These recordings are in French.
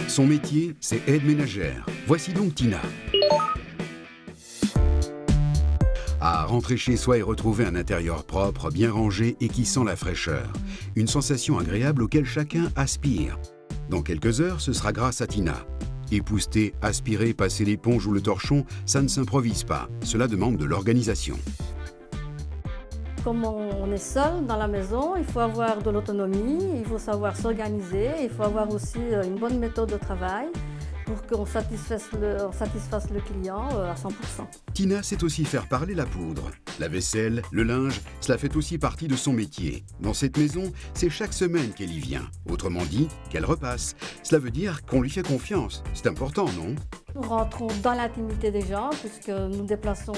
Son métier, c'est aide ménagère. Voici donc Tina. À rentrer chez soi et retrouver un intérieur propre, bien rangé et qui sent la fraîcheur. Une sensation agréable auquel chacun aspire. Dans quelques heures, ce sera grâce à Tina. Épousseter, aspirer, passer l'éponge ou le torchon, ça ne s'improvise pas. Cela demande de l'organisation. Comme on est seul dans la maison, il faut avoir de l'autonomie, il faut savoir s'organiser, il faut avoir aussi une bonne méthode de travail pour qu'on satisfasse le client à 100%. Tina sait aussi faire parler la poudre. La vaisselle, le linge, cela fait aussi partie de son métier. Dans cette maison, c'est chaque semaine qu'elle y vient. Autrement dit, qu'elle repasse. Cela veut dire qu'on lui fait confiance. C'est important, non ? Nous rentrons dans l'intimité des gens puisque nous déplaçons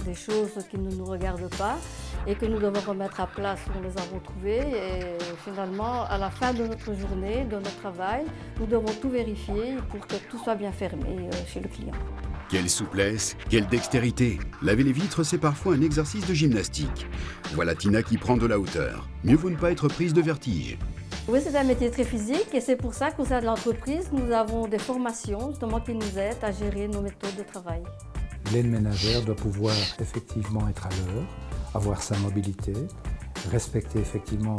des choses qui ne nous regardent pas et que nous devons remettre à place où nous les avons trouvées. Et finalement, à la fin de notre journée, de notre travail, nous devons tout vérifier pour que tout soit bien fermé chez le client. Quelle souplesse, quelle dextérité. Laver les vitres, c'est parfois un exercice de gymnastique. Voilà Tina qui prend de la hauteur. Mieux vaut ne pas être prise de vertige. Oui, c'est un métier très physique et c'est pour ça qu'au sein de l'entreprise, nous avons des formations justement qui nous aident à gérer nos méthodes de travail. L'aide ménagère doit pouvoir effectivement être à l'heure, avoir sa mobilité, respecter effectivement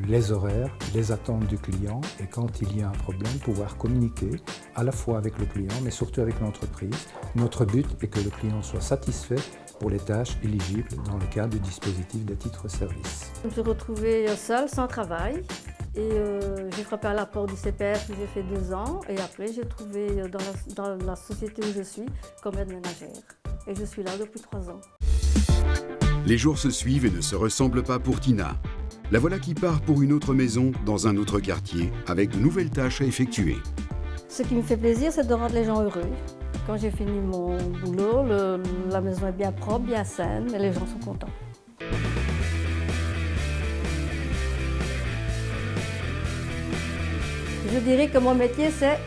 les horaires, les attentes du client et quand il y a un problème, pouvoir communiquer à la fois avec le client mais surtout avec l'entreprise. Notre but est que le client soit satisfait pour les tâches éligibles dans le cadre du dispositif des titres-services. Je me suis retrouvée seule, sans travail. Et j'ai frappé à la porte du CPF où j'ai fait 2 ans. Et après, j'ai trouvé dans la société où je suis comme aide ménagère. Et je suis là depuis 3 ans. Les jours se suivent et ne se ressemblent pas pour Tina. La voilà qui part pour une autre maison, dans un autre quartier, avec de nouvelles tâches à effectuer. Ce qui me fait plaisir, c'est de rendre les gens heureux. Quand j'ai fini mon boulot, la maison est bien propre, bien saine et les gens sont contents. Je dirais que mon métier, c'est